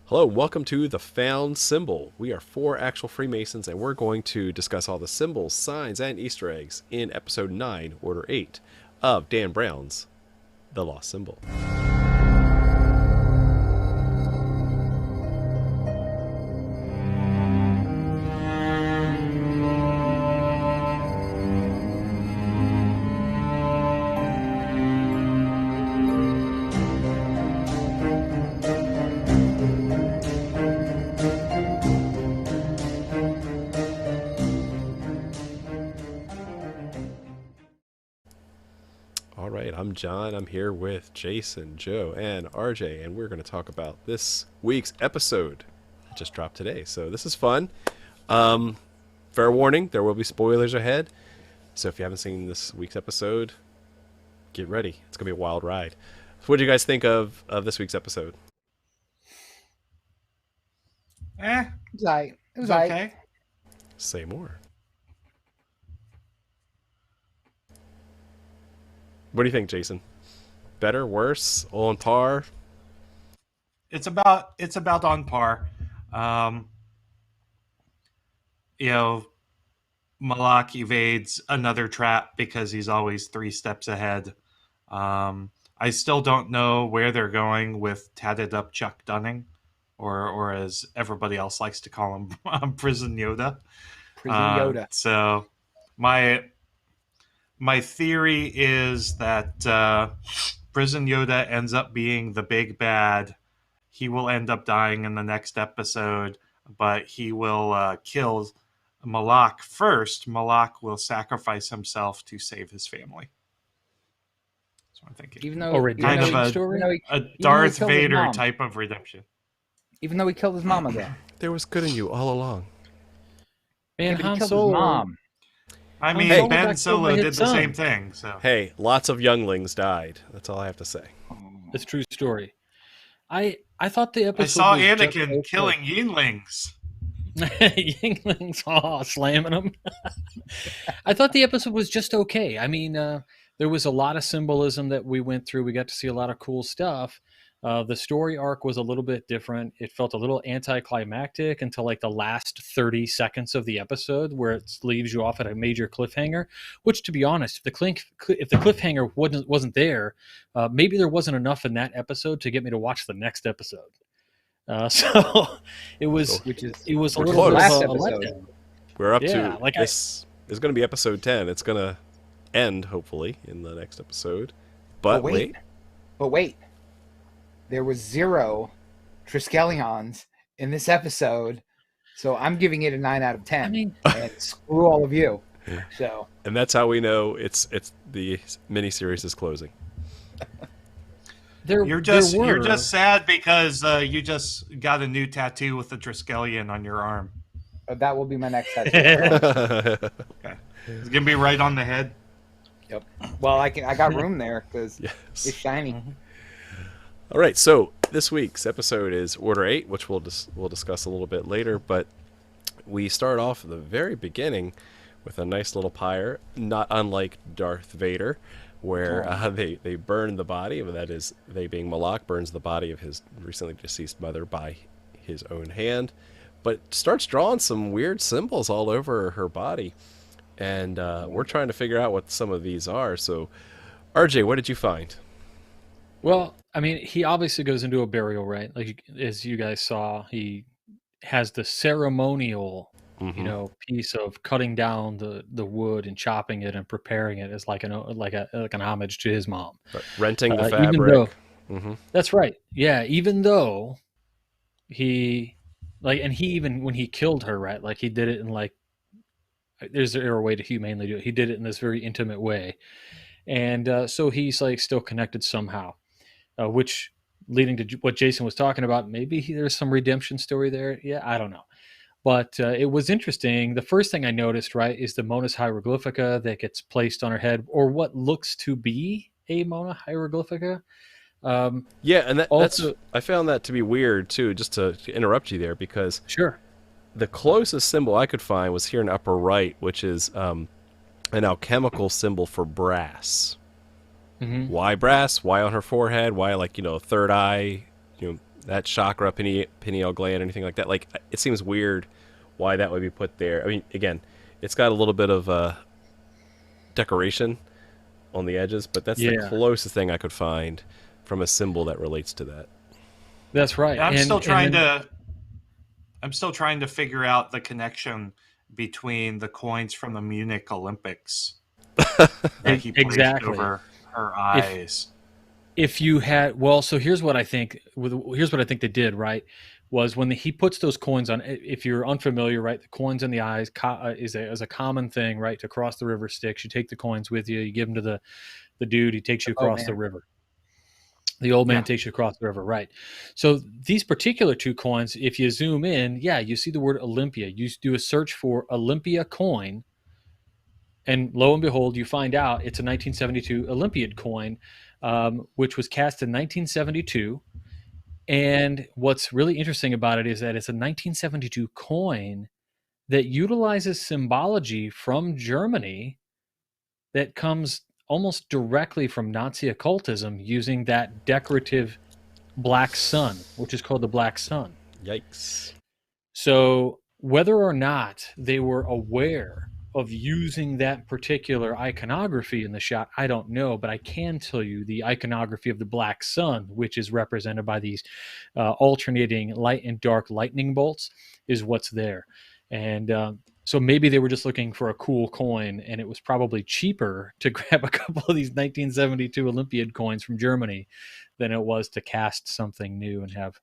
Hello, and welcome to The Found Symbol. We are four actual Freemasons, and we're going to discuss all the symbols, signs, and Easter eggs in Episode 9, Order 8 of Dan Brown's The Lost Symbol. All right, I'm John. I'm here with Jason, Joe, and RJ, and we're going to talk about this week's episode. It just dropped today, so this is fun. Fair warning, there will be spoilers ahead. So if you haven't seen this week's episode, get ready. It's going to be a wild ride. So what do you guys think of this week's episode? It was all right. It was okay. Say more. What do you think, Jason? Better, worse, all on par? It's about on par. Malak evades another trap because he's always 3 steps ahead. I still don't know where they're going with tatted up Chuck Dunning, or as everybody else likes to call him, Prison Yoda. Prison Yoda. So my theory is that Prison Yoda ends up being the big bad. He will end up dying in the next episode, but he will kill Malak first. Malak will sacrifice himself to save his family. That's what I'm thinking. Even though, kind of a Darth Vader type of redemption. Even though he killed his mom again. There was good in you all along. Man, He Han killed Solo. his mom. I mean, Solo Ben got Solo killed by did his the son. same thing. So Hey, lots of younglings died. That's all I have to say. That's a true story. I thought the episode. I saw was just Anakin okay. killing Yinglings. Yinglings, slamming them. I thought the episode was just okay. I mean, there was a lot of symbolism that we went through. We got to see a lot of cool stuff. The story arc was a little bit different. It felt a little anticlimactic until like the last 30 seconds of the episode, where it leaves you off at a major cliffhanger. Which, to be honest, if the cliffhanger wasn't there, maybe there wasn't enough in that episode to get me to watch the next episode. So it was it was a We're little bit close. of a Last letdown. We're up Yeah, to like this is going to be episode 10. It's going to end hopefully in the next episode. But wait. But wait. There was 0 Triskelions in this episode, so I'm giving it a 9 out of 10. I mean, and screw all of you. So And that's how we know it's the miniseries is closing. You're just sad because you just got a new tattoo with a Triskelion on your arm. that will be my next tattoo. Okay, it's gonna be right on the head. Yep. Well, I got room there because Yes. it's shiny. All right, so this week's episode is Order 8, which we'll discuss a little bit later, but we start off at the very beginning with a nice little pyre, not unlike Darth Vader, where they burn the body, that is, they being Malak, burns the body of his recently deceased mother by his own hand, but starts drawing some weird symbols all over her body, and we're trying to figure out what some of these are. So, RJ, what did you find? well, I mean, he obviously goes into a burial, right? Like, as you guys saw, he has the ceremonial, piece of cutting down the wood and chopping it and preparing it as like an homage to his mom. Renting the Even fabric. though, that's right. Yeah, even though he even when he killed her, right? Like he did it in like, is there a way to humanely do it? He did it in this very intimate way, and so he's like still connected somehow. Which leading to what Jason was talking about, maybe there's some redemption story there. Yeah, I don't know. But it was interesting. The first thing I noticed, right, is the Monas hieroglyphica that gets placed on her head, or what looks to be a Mona hieroglyphica. Yeah, and Also- I found that to be weird, too, just to interrupt you there, because Sure. the closest symbol I could find was here in upper right, which is an alchemical symbol for brass. Mm-hmm. Why brass? Why on her forehead? Why, like, third eye, that chakra, pineal gland, anything like that. Like, it seems weird why that would be put there. I mean, again, it's got a little bit of decoration on the edges, but that's the Yeah, closest thing I could find from a symbol that relates to that. that's right. I'm still trying then, to I'm still trying to figure out the connection between the coins from the Munich Olympics that he placed exactly. over her If eyes. if you had, well, so here's what I think. Here's what I think they did. Right, was when he puts those coins on. If you're unfamiliar, right, the coins in the eyes is a common thing, right? To cross the river Styx, you take the coins with you. You give them to the dude. He takes you Oh across the man. river. The old man Yeah. takes you across the river, right? So these particular two coins, if you zoom in, yeah, you see the word Olympia. You do a search for Olympia coin, and lo and behold, you find out it's a 1972 Olympiad coin, which was cast in 1972. And what's really interesting about it is that it's a 1972 coin that utilizes symbology from Germany that comes almost directly from Nazi occultism using that decorative black sun, which is called the black sun. Yikes. So whether or not they were aware of using that particular iconography in the shot, I don't know, but I can tell you the iconography of the black sun, which is represented by these alternating light and dark lightning bolts, is what's there. And so maybe they were just looking for a cool coin, and it was probably cheaper to grab a couple of these 1972 Olympiad coins from Germany than it was to cast something new and have,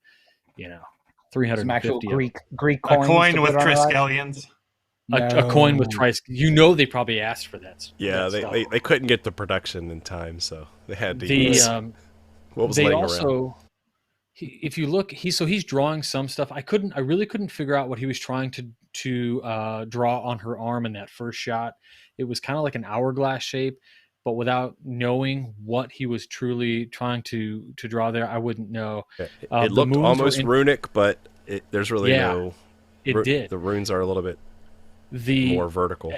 you know, Some actual 350 of them. Greek A coins. coin to with put on her eyes? Triskelions. A coin with No. trice. You know, they probably asked for that. Yeah, that stuff. they couldn't get the production in time, so they had to The use what was they laying around. also, if you look, he's drawing some stuff. I really couldn't figure out what he was trying to draw on her arm in that first shot. It was kind of like an hourglass shape, but without knowing what he was truly trying to draw there, I wouldn't know. Yeah, The it looked moons were almost runic, but there's really Yeah, no. it did. The runes are a little bit The more vertical.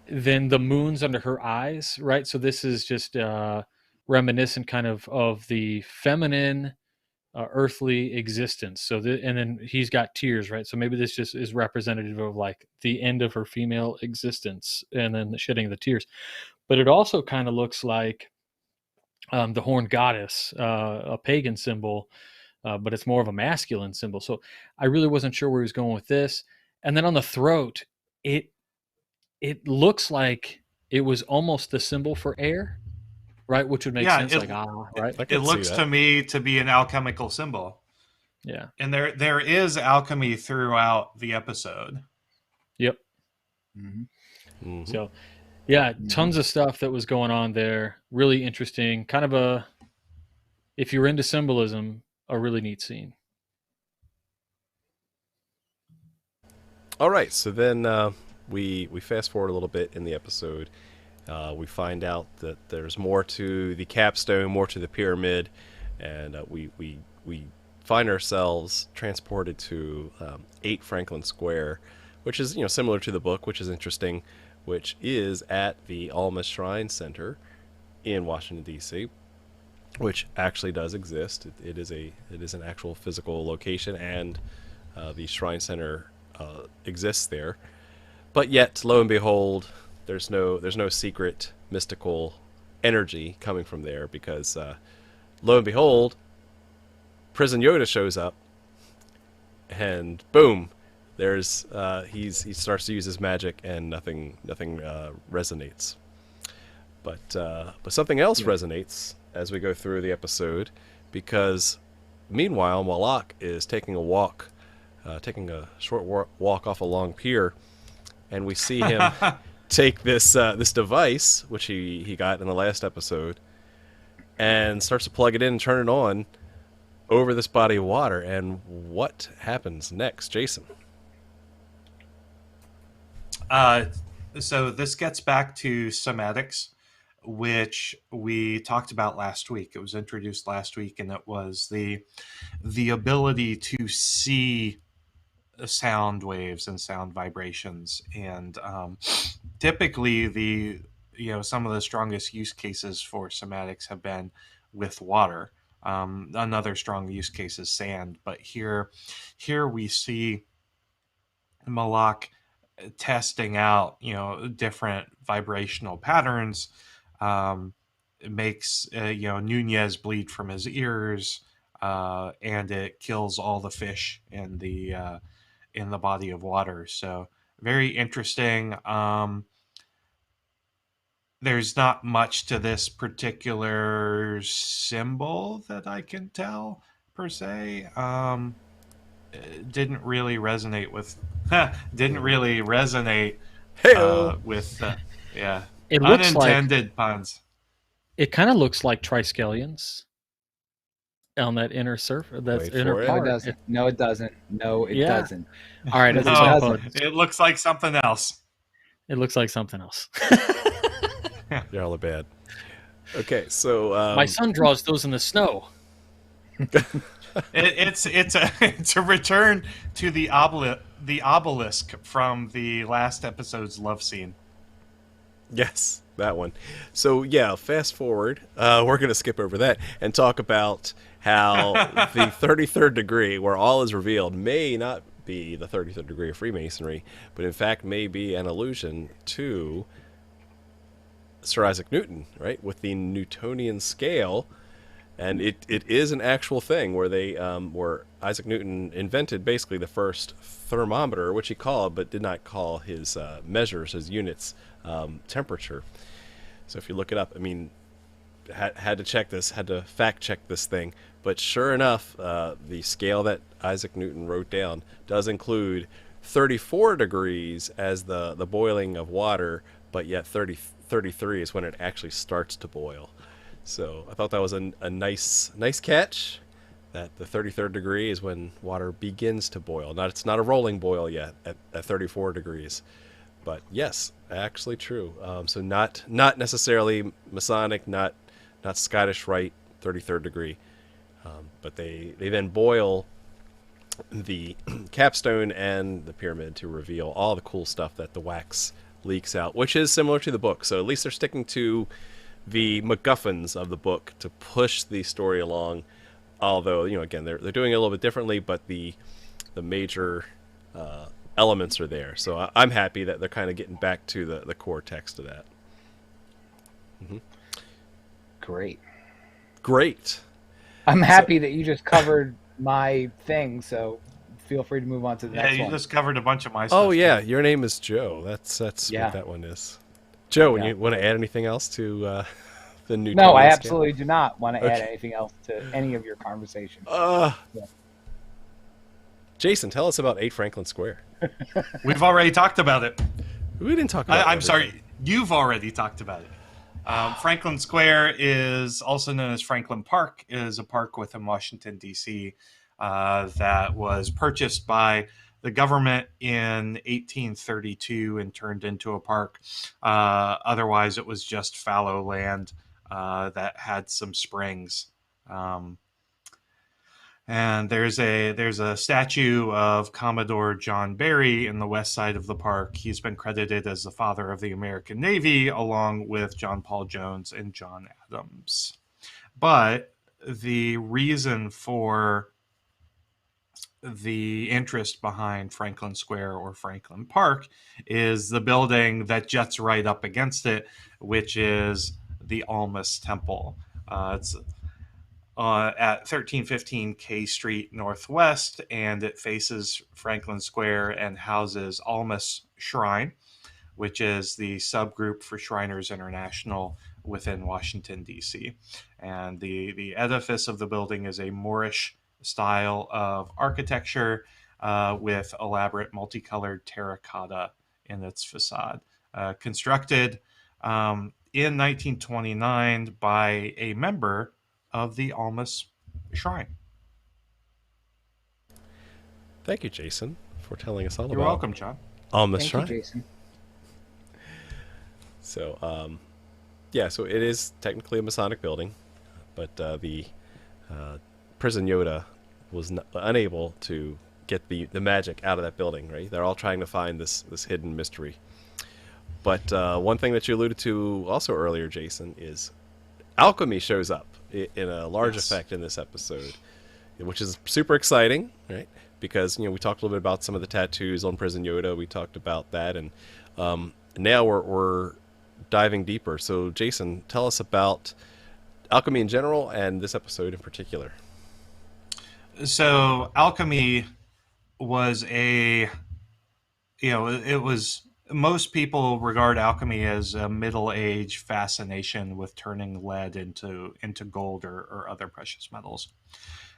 Then the moons under her eyes, right? So this is just reminiscent kind of the feminine earthly existence. So and then he's got tears, right? So maybe this just is representative of like the end of her female existence and then the shedding of the tears. But it also kind of looks like the horned goddess, a pagan symbol, but it's more of a masculine symbol. So I really wasn't sure where he was going with this. And then on the throat, it looks like it was almost the symbol for air, right? Which would make Yeah, sense, it- like right? I It could see looks that. to me to be an alchemical symbol. Yeah. And there is alchemy throughout the episode. Yep. Mhm. Mhm. So, yeah, tons of stuff that was going on there. Really interesting. Kind of if you're into symbolism, a really neat scene. All right, so then we fast forward a little bit in the episode. We find out that there's more to the capstone, more to the pyramid, and we find ourselves transported to 8 Franklin Square, which is similar to the book, which is interesting, which is at the Alma Shrine Center in Washington D.C., which actually does exist. It is an actual physical location, and the Shrine Center exists there. But yet, lo and behold, there's no secret mystical energy coming from there, because lo and behold, Prison Yoda shows up, and boom, there's he starts to use his magic, and nothing resonates. But something else resonates as we go through the episode, because meanwhile Malak is taking a short walk off a long pier, and we see him take this device, which he got in the last episode, and starts to plug it in and turn it on over this body of water. And what happens next, Jason? So this gets back to somatics, which we talked about last week. It was introduced last week, and it was the ability to see sound waves and sound vibrations. And typically some of the strongest use cases for somatics have been with water. Another strong use case is sand, but here we see Malak testing out, different vibrational patterns. It makes Nunez bleed from his ears, and it kills all the fish in the body of water. So very interesting. There's not much to this particular symbol that I can tell per se. It didn't really resonate with Hey-o. with yeah, It looks like unintended puns. it kind of looks like Triskelions on that inner surface. That's Wait inner for it. No, it part. doesn't. No, it doesn't. No, it Yeah. doesn't. All right, that's No, my it puns. doesn't. It looks like something else. It looks like something else. Y'all are bad. Okay, so My son draws those in the snow. It's a return to the obelisk from the last episode's love scene. yes, that one. So yeah, fast forward. We're going to skip over that and talk about how the 33rd degree, where all is revealed, may not be the 33rd degree of Freemasonry, but in fact may be an allusion to Sir Isaac Newton, right, with the Newtonian scale. And it is an actual thing where where Isaac Newton invented basically the first thermometer, which he called, but did not call his measures, his units, temperature. So if you look it up, I mean, had to check this, had to fact check this thing. But sure enough, the scale that Isaac Newton wrote down does include 34 degrees as the boiling of water, but yet 33 is when it actually starts to boil. So I thought that was a nice catch, that the 33rd degree is when water begins to boil. It's not a rolling boil yet at 34 degrees. But yes, actually true. So not necessarily Masonic, not Scottish Rite 33rd degree. But they then boil the capstone and the pyramid to reveal all the cool stuff that the wax leaks out, which is similar to the book. So at least they're sticking to the MacGuffins of the book to push the story along. Although, again, they're doing it a little bit differently, but the major elements are there. So I'm happy that they're kind of getting back to the core text of that. Mm-hmm. Great. I'm happy that you just covered my thing, so feel free to move on to the next Yeah, you one. just covered a bunch of my stuff. Oh yeah, your name is Joe. That's Yeah. what that one is. Joe, Yeah. you want to add anything else to the new? No, I Scale? absolutely do not want to add Okay. anything else to any of your conversation. Yeah. Jason, tell us about 8 Franklin Square. We've already talked about it. We didn't talk about. I'm sorry, you've already talked about it. Franklin Square is also known as Franklin Park. It is a park within Washington, D.C. That was purchased by the government in 1832 and turned into a park. Otherwise, it was just fallow land that had some springs. And there's a statue of Commodore John Barry in the west side of the park. He's been credited as the father of the American Navy, along with John Paul Jones and John Adams. But the reason for the interest behind Franklin Square or Franklin Park is the building that juts right up against it, which is the Almas Temple. It's at 1315 K Street Northwest, and it faces Franklin Square and houses Almas Shrine, which is the subgroup for Shriners International within Washington, D.C. And the edifice of the building is a Moorish style of architecture with elaborate multicolored terracotta in its facade. Constructed in 1929 by a member of the Almas Shrine. Thank you, Jason, for telling us all You're about welcome, John. Almas Thank Shrine. you, Jason. So, yeah, so it is technically a Masonic building, but the prison Yoda was unable to get the magic out of that building, right? They're all trying to find this hidden mystery. But one thing that you alluded to also earlier, Jason, is alchemy shows up in a large Yes. effect in this episode, which is super exciting, right? Because we talked a little bit about some of the tattoos on Prison Yoda. We talked about that, and now we're diving deeper. So, Jason, tell us about alchemy in general and this episode in particular. So alchemy was a, it was, most people regard alchemy as a middle age fascination with turning lead into gold or other precious metals.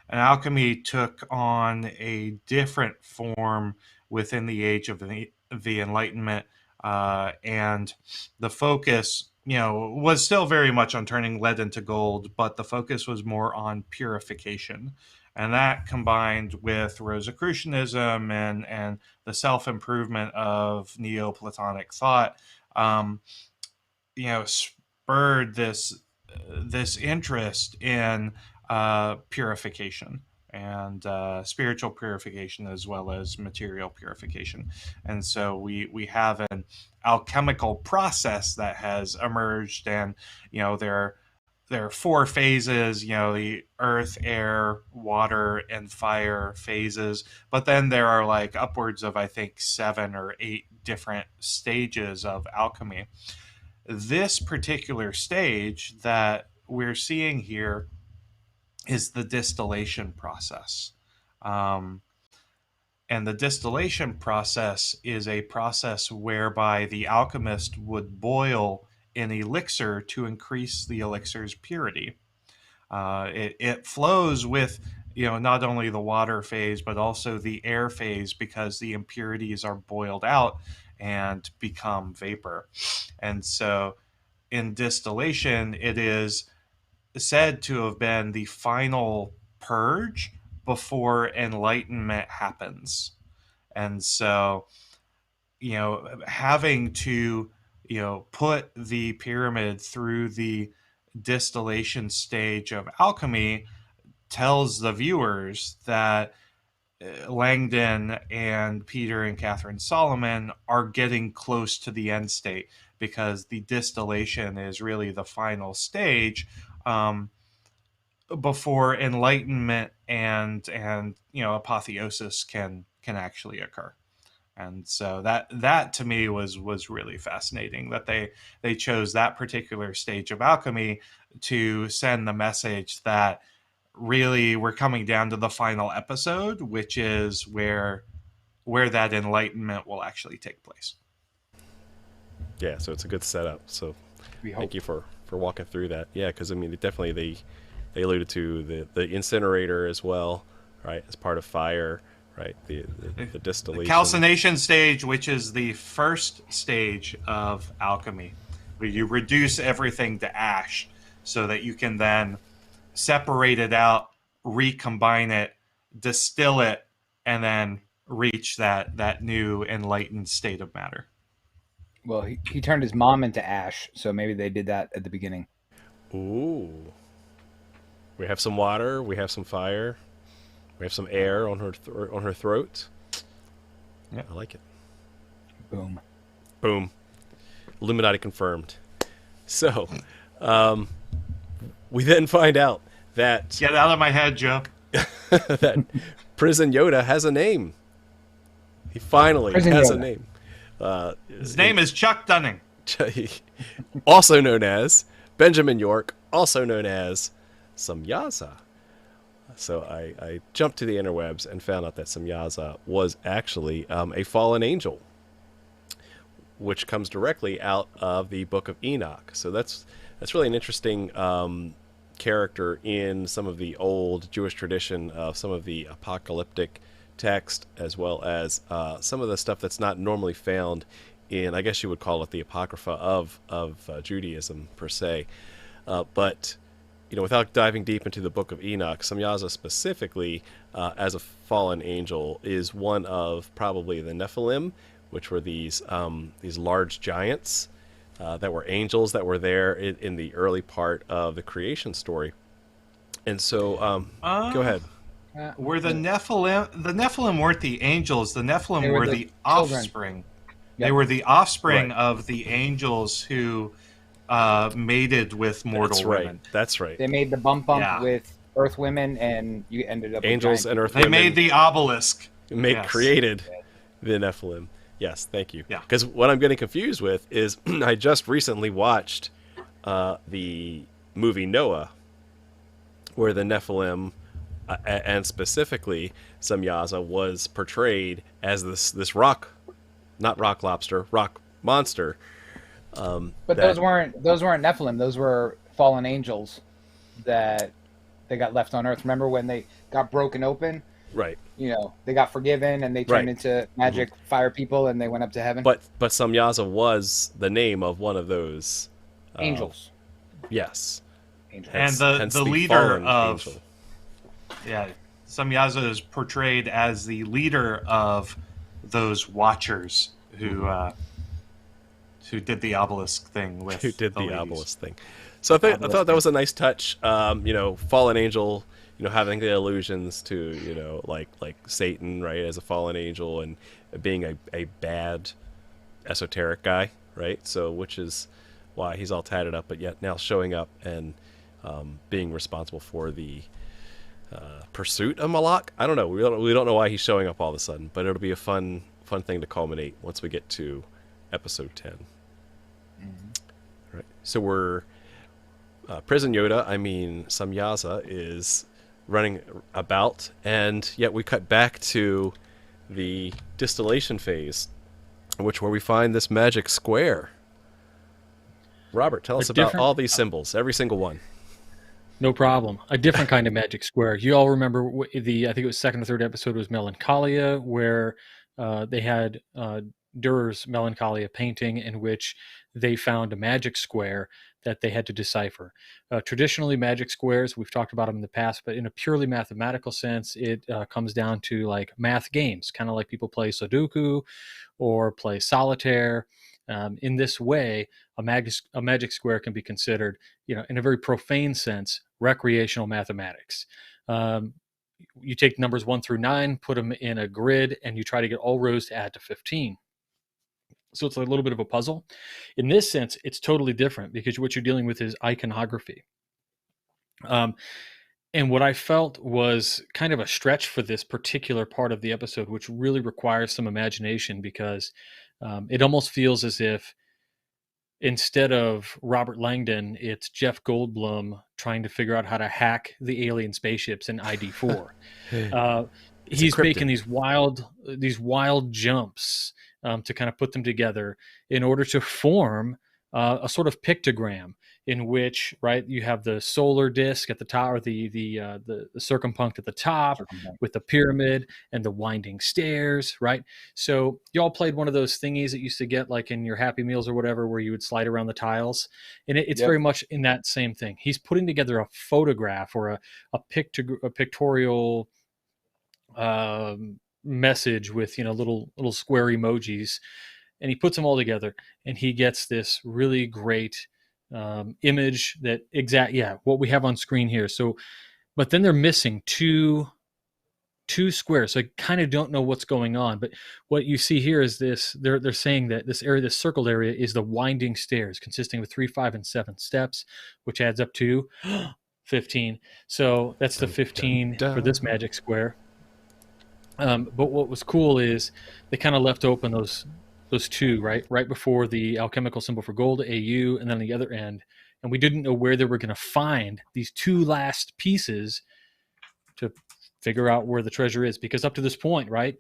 And alchemy took on a different form within the age of the Enlightenment, and the focus, was still very much on turning lead into gold, but the focus was more on purification. And that combined with Rosicrucianism and the self-improvement of Neoplatonic thought, spurred this interest in purification and spiritual purification as well as material purification. And so we have an alchemical process that has emerged, and there are four phases, the earth, air, water, and fire phases. But then there are like upwards of, I think, 7 or 8 different stages of alchemy. This particular stage that we're seeing here is the distillation process. And the distillation process is a process whereby the alchemist would boil an elixir to increase the elixir's purity. It flows with not only the water phase but also the air phase, because the impurities are boiled out and become vapor. And so in distillation, it is said to have been the final purge before enlightenment happens. And so having to put the pyramid through the distillation stage of alchemy tells the viewers that Langdon and Peter and Catherine Solomon are getting close to the end state, because the distillation is really the final stage before enlightenment and apotheosis can actually occur. And so that to me was really fascinating, that they chose that particular stage of alchemy to send the message that really we're coming down to the final episode, which is where that enlightenment will actually take place. Yeah, so it's a good setup. So thank you for walking through that. Yeah, because definitely they alluded to the incinerator as well, right, as part of fire. Right, the distillation. The calcination stage, which is the first stage of alchemy, where you reduce everything to ash so that you can then separate it out, recombine it, distill it, and then reach that new enlightened state of matter. Well, he turned his mom into ash, so maybe they did that at the beginning. Ooh. We have some water, we have some fire. We have some air on her throat. Yeah, I like it. Boom. Boom. Illuminati confirmed. So, we then find out that Get out of my head, Joe. that Prison Yoda has a name. He finally Prison has Yoda. a name. His name is Chuck Dunning. Also known as Benjamin York, also known as Samyaza. So I jumped to the interwebs and found out that Samyaza was actually a fallen angel, which comes directly out of the Book of Enoch. So that's really an interesting character in some of the old Jewish tradition of some of the apocalyptic text, as well as some of the stuff that's not normally found in, I guess you would call it, the Apocrypha of Judaism per se. But without diving deep into the Book of Enoch, Samyaza specifically, as a fallen angel, is one of probably the Nephilim, which were these large giants that were angels that were there in the early part of the creation story. And so, go ahead. Were the Nephilim weren't the angels. The Nephilim were the children. offspring. Yep. They were the offspring Right. of the angels who mated with mortal That's right. women. That's right. They made the bump Yeah. with Earth women, and you ended up with Angels giant and Earth They women made the obelisk. Yes. created the Nephilim. Yes, thank you. Yeah. Because what I'm getting confused with is I just recently watched the movie Noah, where the Nephilim, and specifically Samyaza, was portrayed as this rock, not rock lobster, rock monster. But that- those weren't Nephilim. Those were fallen angels that they got left on Earth. Remember when they got broken open? Right. You know, they got forgiven and they turned Right. into magic fire people and they went up to heaven. But Samyaza was the name of one of those. Angels. Yes. Angels. And Hence the leader fallen of angel. Samyaza is portrayed as the leader of those watchers who did the obelisk thing with Who did the ladies. obelisk thing. So I thought that was a nice touch. Fallen angel, having the allusions to, like Satan, right, as a fallen angel, and being a bad esoteric guy, right? So which is why he's all tatted up, but yet now showing up and being responsible for the pursuit of Malak. I don't know. We don't know why he's showing up all of a sudden, but it'll be a fun thing to culminate once we get to episode 10. Right. So we're Prison Yoda. I mean, Samyaza is running about, and yet we cut back to the distillation phase, where we find this magic square. Robert, tell us about all these symbols, every single one. No problem. A different kind of magic square. You all remember I think it was second or third episode was Melancholia, where they had Durer's Melancholia painting in which they found a magic square that they had to decipher. Traditionally, magic squares, we've talked about them in the past, but in a purely mathematical sense, it comes down to like math games, kind of like people play Sudoku or play solitaire. In this way, a magic square can be considered, in a very profane sense, recreational mathematics. You take numbers 1 through 9, put them in a grid, and you try to get all rows to add to 15. So it's a little bit of a puzzle. In this sense, it's totally different because what you're dealing with is iconography. And what I felt was kind of a stretch for this particular part of the episode, which really requires some imagination, because it almost feels as if instead of Robert Langdon, it's Jeff Goldblum trying to figure out how to hack the alien spaceships in ID4. He's making these wild jumps to kind of put them together in order to form a sort of pictogram in which, right, you have the solar disk at the top, or the circumpunct at the top, with the pyramid and the winding stairs, right? So you all played one of those thingies that used to get like in your Happy Meals or whatever, where you would slide around the tiles, and it's very much in that same thing. He's putting together a photograph or a pictorial message with little square emojis, and he puts them all together, and he gets this really great image that what we have on screen here. So, but then they're missing two squares. So I kind of don't know what's going on, but what you see here is this. They're saying that this area, this circled area, is the winding stairs consisting of 3, 5, and 7 steps, which adds up to 15. So that's the 15 for this magic square. But what was cool is they kind of left open those two, right before the alchemical symbol for gold, AU, and then on the other end. And we didn't know where they were going to find these two last pieces to figure out where the treasure is. Because up to this point, right,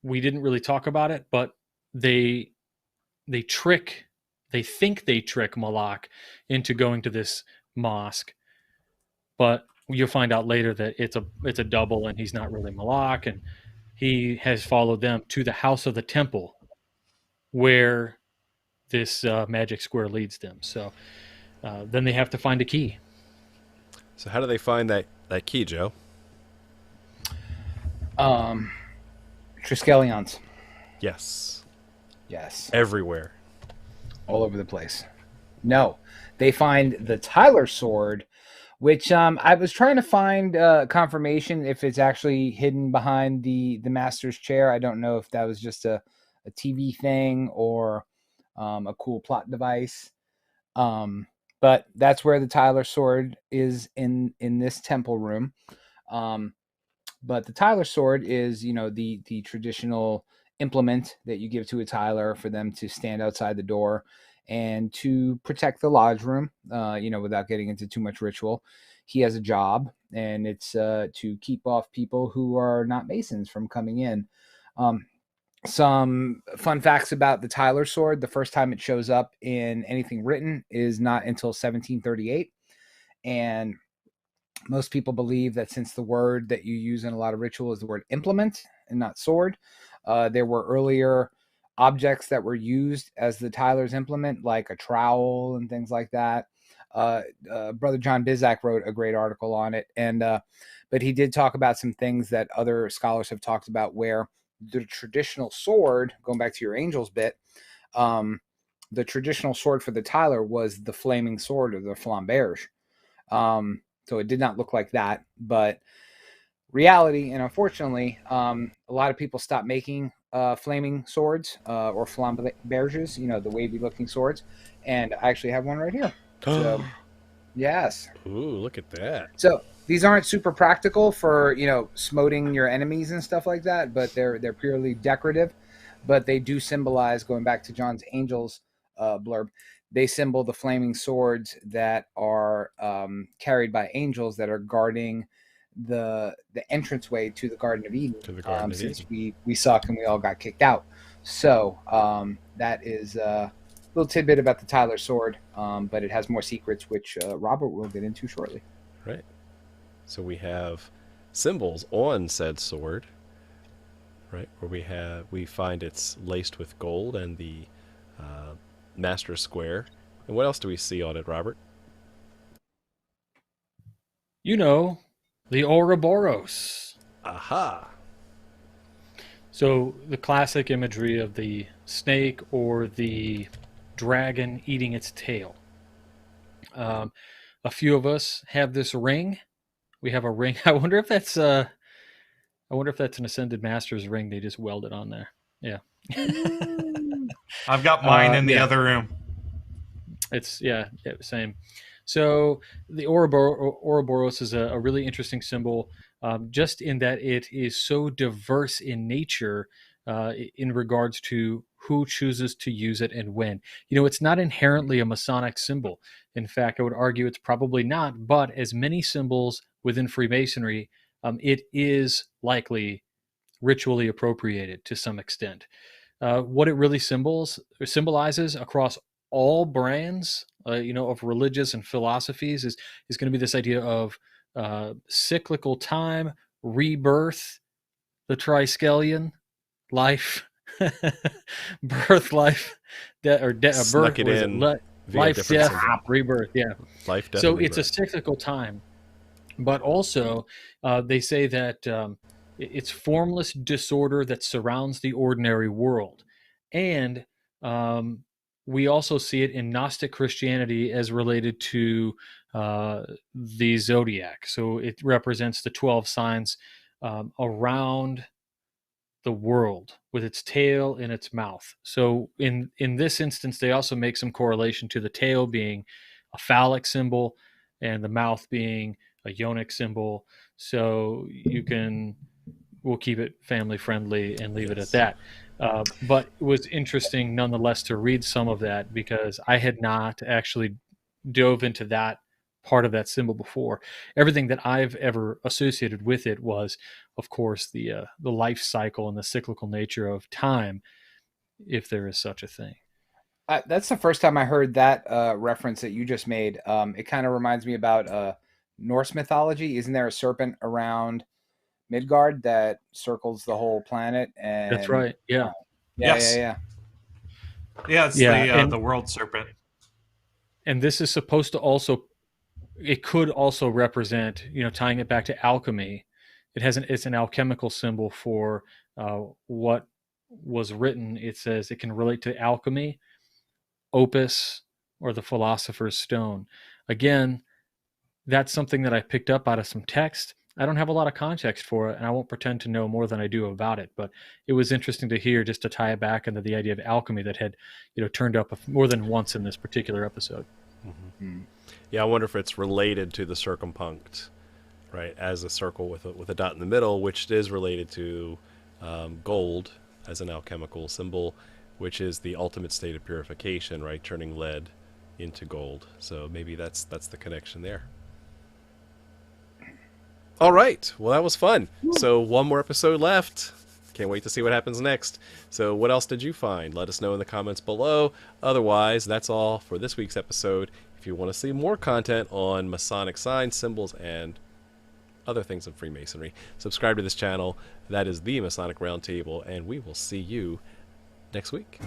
we didn't really talk about it, but they think they trick Malak into going to this mosque, but you'll find out later that it's a double, and he's not really Malak, and he has followed them to the house of the temple where this magic square leads them. So then they have to find a key. So how do they find that key, Joe? Triskelions. Yes. Everywhere. All over the place. No. They find the Tyler sword, which I was trying to find confirmation if it's actually hidden behind the master's chair. I don't know if that was just a TV thing or a cool plot device. But that's where the Tyler sword is in this temple room. But the Tyler sword is, the traditional implement that you give to a Tyler for them to stand outside the door and to protect the lodge room, without getting into too much ritual. He has a job, and it's to keep off people who are not Masons from coming in. Some fun facts about the Tyler sword: the first time it shows up in anything written is not until 1738. And most people believe that since the word that you use in a lot of ritual is the word implement and not sword, there were earlier objects that were used as the Tyler's implement, like a trowel and things like that. Brother John Bizak wrote a great article on it, but he did talk about some things that other scholars have talked about, where the traditional sword, going back to your angels bit, the traditional sword for the Tyler was the flaming sword, or the flamberge. So it did not look like that, but reality, and unfortunately, a lot of people stopped making flaming swords, or flamberges, the wavy looking swords. And I actually have one right here. So yes. Ooh, look at that. So these aren't super practical for, smoting your enemies and stuff like that, but they're purely decorative. But they do symbolize, going back to John's angels blurb, they symbol the flaming swords that are carried by angels that are guarding the entranceway to the Garden of Eden. To the Garden of since Eden. we suck and we all got kicked out. So that is a little tidbit about the Tyler sword, but it has more secrets, which Robert will get into shortly. Right. So we have symbols on said sword, right? Where we find it's laced with gold and the master square. And what else do we see on it, Robert? The Oroboros. Aha. So the classic imagery of the snake or the dragon eating its tail. A few of us have this ring. We have a ring. I wonder if that's an Ascended Master's ring. They just welded on there. Yeah. I've got mine in the other room. It's same. So the Oroboros is a really interesting symbol, just in that it is so diverse in nature, in regards to who chooses to use it and when. It's not inherently a Masonic symbol. In fact, I would argue it's probably not. But as many symbols within Freemasonry, it is likely ritually appropriated to some extent. What it really symbolizes across all brands, of religious and philosophies is going to be this idea of cyclical time, rebirth, the triskelion, life, birth, life, death, Snuck birth, it in life, different death, symbol. rebirth. Yeah. Life, death, So and it's a rebirth. cyclical time, but also they say that it's formless disorder that surrounds the ordinary world. And we also see it in Gnostic Christianity as related to the zodiac. So it represents the 12 signs around the world with its tail and its mouth. So in this instance, they also make some correlation to the tail being a phallic symbol and the mouth being a yonic symbol. So we'll keep it family friendly and leave it at that. But it was interesting nonetheless to read some of that, because I had not actually dove into that part of that symbol before. Everything that I've ever associated with it was, of course, the life cycle and the cyclical nature of time, if there is such a thing. That's the first time I heard that reference that you just made. It kind of reminds me about Norse mythology. Isn't there a serpent around Midgard that circles the whole planet? And That's right. Yeah. Yes. Yeah. Yeah, it's the world serpent. And this is supposed to also, it could also represent, tying it back to alchemy. It's an alchemical symbol for what was written. It says it can relate to alchemy, opus, or the philosopher's stone. Again, that's something that I picked up out of some text. I don't have a lot of context for it, and I won't pretend to know more than I do about it, but it was interesting to hear, just to tie it back into the idea of alchemy that had, turned up more than once in this particular episode. Yeah, I wonder if it's related to the circumpunct, right, as a circle with a dot in the middle, which is related to gold as an alchemical symbol, which is the ultimate state of purification, right, turning lead into gold. So maybe that's the connection there. All right, well, that was fun. So one more episode left. Can't wait to see what happens next. So what else did you find? Let us know in the comments below. Otherwise, that's all for this week's episode. If you want to see more content on Masonic signs, symbols, and other things in Freemasonry, subscribe to this channel. That is the Masonic Roundtable, and we will see you next week.